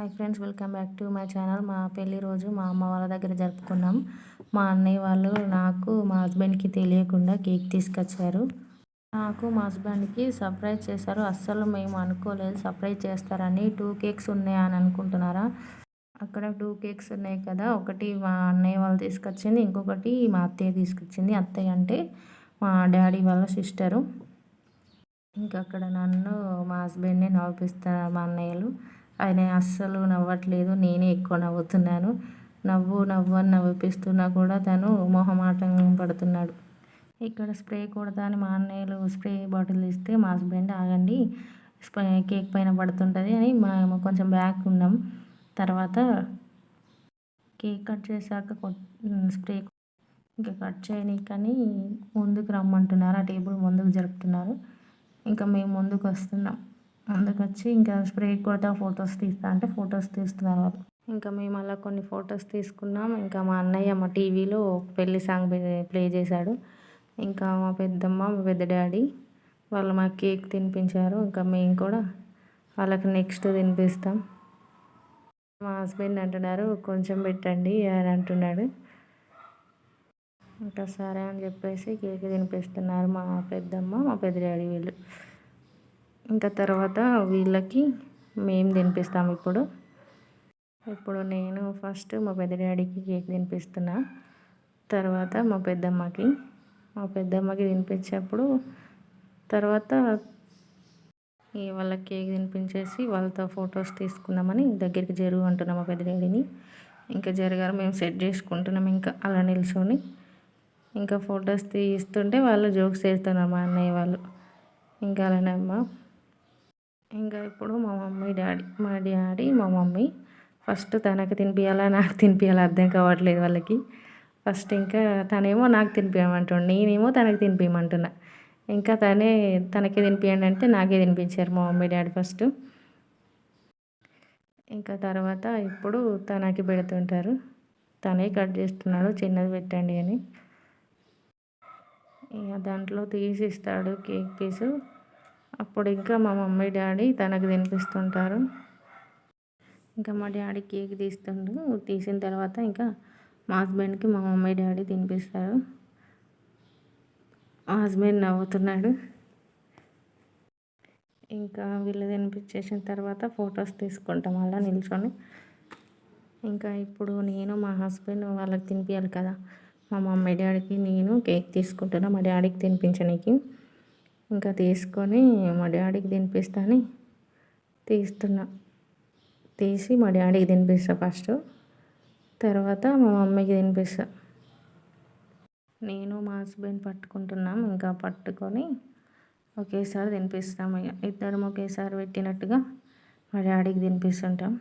Hi friends, welcome back to my channel. మా పెళ్లి రోజు మా అమ్మ వాళ్ళ దగ్గర జరుపుకున్నాం. మా అన్నయ్య వాళ్ళు నాకు మా హస్బెండ్కి తెలియకుండా కేక్ తీసుకొచ్చారు. నాకు మా హస్బెండ్కి సర్ప్రైజ్ చేశారు. అస్సలు మేము అనుకోలేదు సర్ప్రైజ్ చేస్తారని. 2 కేక్స్ ఉన్నాయా అని అనుకుంటున్నారా? అక్కడ 2 కేక్స్ ఉన్నాయి కదా, ఒకటి మా అన్నయ్య వాళ్ళు తీసుకొచ్చింది, ఇంకొకటి మా అత్తయ్య తీసుకొచ్చింది. అత్తయ్య అంటే మా డాడీ వాళ్ళ సిస్టరు. ఇంకా అక్కడ నన్ను మా హస్బెండ్ని నవ్విపిస్తారు మా అన్నయ్యలు. ఆయన అస్సలు నవ్వట్లేదు, నేనే ఎక్కువ నవ్వుతున్నాను. నవ్వు నవ్వు అని నవ్విపిస్తున్నా కూడా తను మొహమాటం పడుతున్నాడు. ఇక్కడ స్ప్రే కొడతా అని మా అన్నయ్యలు స్ప్రే బాటిల్ ఇస్తే మా హస్బెండ్ ఆగండి, కేక్ పైన పడుతుంటుంది అని మేము కొంచెం బ్యాక్ ఉన్నాం. తర్వాత కేక్ కట్ చేశాక స్ప్రే ఇంకా కట్ చేయనీకని ముందుకు రమ్మంటున్నారు. ఆ టేబుల్ ముందుకు జరుపుతున్నారు. ఇంకా మేము ముందుకు వస్తున్నాం. ముందుకు వచ్చి ఇంకా స్ప్రే కొడతా ఫొటోస్ తీస్తా అంటే ఫొటోస్ తీస్తున్నారు వాళ్ళు. ఇంకా మేము అలా కొన్ని ఫొటోస్ తీసుకున్నాం. ఇంకా మా అన్నయ్య మా టీవీలో పెళ్లి సాంగ్ ప్లే చేశాడు. ఇంకా మా పెద్దమ్మ మా పెద్ద డాడీ వాళ్ళు మాకు కేక్ తినిపించారు. ఇంకా మేము కూడా వాళ్ళకి నెక్స్ట్ తినిపిస్తాం. మా హస్బెండ్ అంటున్నారు కొంచెం పెట్టండి అని అంటున్నాడు. ఇంకా సరే అని చెప్పేసి కేక్ తినిపిస్తున్నారు మా పెద్దమ్మ మా పెద్ద డాడీ వీళ్ళు. ఇంకా తర్వాత వీళ్ళకి మేము తినిపిస్తాము. ఇప్పుడు నేను ఫస్ట్ మా పెద్ద డాడీకి కేక్ తినిపిస్తున్నా. తర్వాత మా పెద్దమ్మకి తినిపించేప్పుడు తర్వాత వాళ్ళకి కేక్ తినిపించేసి వాళ్ళతో ఫొటోస్ తీసుకుందామని దగ్గరికి జరుగు అంటున్నాం మా పెద్ద డాడీని. ఇంకా జరగారు, మేము సెట్ చేసుకుంటున్నాం. ఇంకా అలా నిల్చొని ఇంకా ఫొటోస్ తీస్తుంటే వాళ్ళు జోక్స్ చేస్తున్నారు మా అన్నయ్య వాళ్ళు. ఇంకా అలానే అమ్మ. ఇంకా ఇప్పుడు మా డాడీ మా మమ్మీ ఫస్ట్ తనకి తినిపించాలా నాకు తినిపించాలా అర్థం కావట్లేదు వాళ్ళకి. ఫస్ట్ ఇంకా తనేమో నాకు తినిపించమంటుండు, నేనేమో తనకి తినిపించమంటున్నా. ఇంకా తనకి తినిపించండి అంటే నాకే తినిపించారు మా మమ్మీ డాడీ ఫస్ట్. ఇంకా తర్వాత ఇప్పుడు తనకి పెడుతుంటారు. తనే కట్ చేస్తున్నాడు చిన్నది పెట్టండి అని. ఇక దాంట్లో తీసిస్తాడు కేక్ పీసు. అప్పుడు ఇంకా మా మమ్మీ డాడీ తనకు తినిపిస్తుంటారు. ఇంకా మా డాడీ కేక్ తీసిన తర్వాత ఇంకా మా హస్బెండ్కి మా మమ్మీ డాడీ తినిపిస్తారు. మా హస్బెండ్ నవ్వుతున్నాడు. ఇంకా వీళ్ళు తినిపించేసిన తర్వాత ఫొటోస్ తీసుకుంటాం అలా నిల్చొని. ఇంకా ఇప్పుడు నేను మా హస్బెండ్ వాళ్ళకి తినిపించాలి కదా, మా మమ్మీ డాడీకి నేను కేక్ తీసుకుంటున్నా మా డాడీకి తినిపించడానికి. ఇంకా తీసుకొని మా డాడీకి తినిపిస్తాను తీసి మా డాడీకి తినిపిస్తా ఫస్ట్. తర్వాత మా మమ్మీకి తినిపిస్తా. నేను మా హస్బెండ్ పట్టుకుంటున్నాం. ఇంకా పట్టుకొని ఒకేసారి తినిపిస్తాము. ఇక ఇద్దరం ఒకేసారి పెట్టినట్టుగా మా డాడీకి తినిపిస్తుంటాం.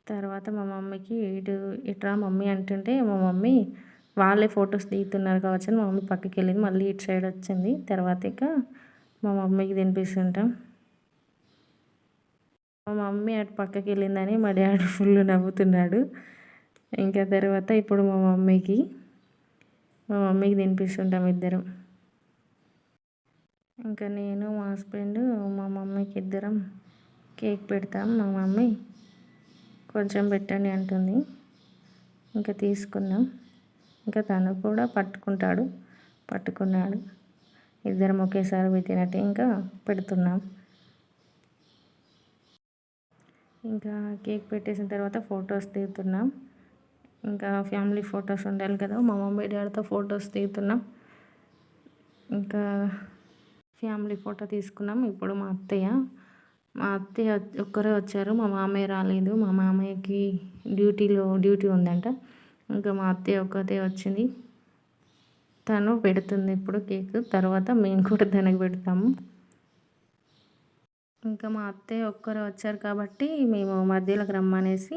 తర్వాత మా మమ్మీకి ఇట్రా మమ్మీ అంటుంటే మా మమ్మీ వాళ్ళే ఫొటోస్ దిగుతున్నారు కావచ్చు అని మా మమ్మీ పక్కకి వెళ్ళింది, మళ్ళీ ఇటు సైడ్ వచ్చింది. తర్వాత ఇక మా మమ్మీకి తినిపిస్తుంటాం. మా మమ్మీ అటు పక్కకి వెళ్ళిందని మా డాడీ ఫుల్ నవ్వుతున్నాడు. ఇంకా తర్వాత ఇప్పుడు మా మమ్మీకి తినిపిస్తుంటాం ఇద్దరం. ఇంకా నేను మా హస్బెండ్ మా మమ్మీకి ఇద్దరం కేక్ పెడతాం. మా మమ్మీ కొంచెం పెట్టండి అంటుంది. ఇంకా తీసుకున్నాం. ఇంకా తను కూడా పట్టుకున్నాడు. ఇద్దరం ఒకేసారి పెట్టినట్టు ఇంకా పెడుతున్నాం. ఇంకా కేక్ పెట్టేసిన తర్వాత ఫొటోస్ దిగుతున్నాం. ఇంకా ఫ్యామిలీ ఫొటోస్ ఉండాలి కదా, మా మమ్మీ డాడీతో ఫొటోస్ దిగుతున్నాం. ఇంకా ఫ్యామిలీ ఫోటో తీసుకున్నాం. ఇప్పుడు మా అత్తయ్య ఒక్కరే వచ్చారు, మా మామయ్య రాలేదు. మా మామయ్యకి డ్యూటీ ఉందంట. ఇంకా మా అత్తయ్య ఒక్కతే వచ్చింది. తను పెడుతుంది ఇప్పుడు కేక్. తర్వాత మేము కూడా తనకు పెడతాము. ఇంకా మా అత్తయ్య ఒక్కరే వచ్చారు కాబట్టి మేము మధ్యలోకి రమ్మనేసి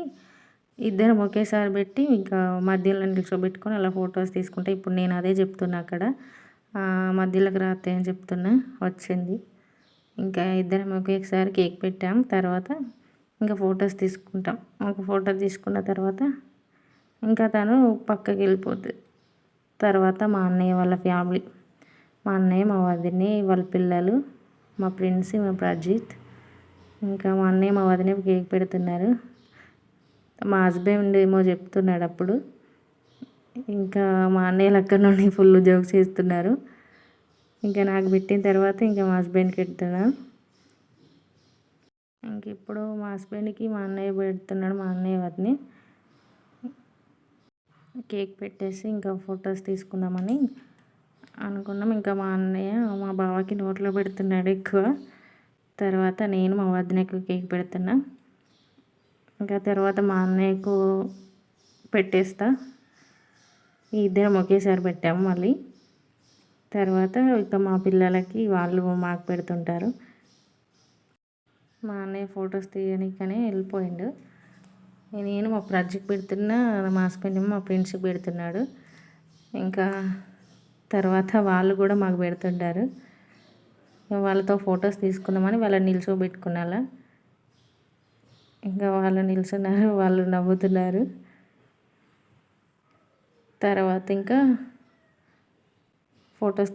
ఇద్దరం ఒకేసారి పెట్టి ఇంకా మధ్యలో నిల్చోబెట్టుకొని అలా ఫొటోస్ తీసుకుంటే ఇప్పుడు నేను అదే చెప్తున్నా అక్కడ మధ్యలోకి రా అత్తయ్య అని చెప్తున్నా. వచ్చింది. ఇంకా ఇద్దరం ఒకేసారి కేక్ పెట్టాం. తర్వాత ఇంకా ఫొటోస్ తీసుకుంటాం. ఒక ఫోటో తీసుకున్న తర్వాత ఇంకా తను పక్కకి వెళ్ళిపోతుంది. తర్వాత మా అన్నయ్య వాళ్ళ ఫ్యామిలీ, మా అన్నయ్య మా వదిన వాళ్ళ పిల్లలు, మా ఫ్రెండ్స్, మా ప్రజిత్, ఇంకా మా అన్నయ్య మా వదిన కేక్ పెడుతున్నారు. మా హస్బెండ్ ఏమో చెప్తున్నాడు అప్పుడు. ఇంకా మా అన్నయ్యలు అక్కడ నుండి ఫుల్ జోక్స్ చేస్తున్నారు. ఇంకా నాకు పెట్టిన తర్వాత ఇంకా మా హస్బెండ్కి పెడుతున్నాను. ఇంక ఇప్పుడు మా హస్బెండ్కి మా అన్నయ్య పెడుతున్నాడు. మా అన్నయ్య వదిన కేక్ పెట్టేసి ఇంకా ఫొటోస్ తీసుకుందామని అనుకున్నాం. ఇంకా మా అన్నయ్య మా బావకి నోట్లో పెడుతున్నాడు ఎక్కువ. తర్వాత నేను మా వదినకు కేక్ పెడుతున్నా. ఇంకా తర్వాత మా అన్నయ్యకు పెట్టేస్తా. ఇద్దరం ఒకేసారి పెట్టాము. మళ్ళీ తర్వాత ఇక మా పిల్లలకి వాళ్ళు మాకు పెడుతుంటారు. మా అన్నయ్య ఫొటోస్ తీయనికనే వెళ్ళిపోయిండు. నేను మా ప్రజ్కి పెడుతున్నా, మా హస్బెండ్ ఏమో మా ఫ్రెండ్స్కి పెడుతున్నాడు. ఇంకా తర్వాత వాళ్ళు కూడా మాకు పెడుతుంటారు. వాళ్ళతో ఫొటోస్ తీసుకుందామని వాళ్ళని నిల్చోబెట్టుకున్నా. ఇంకా వాళ్ళు నిల్చున్నారు, వాళ్ళు నవ్వుతున్నారు. తర్వాత ఇంకా ఫొటోస్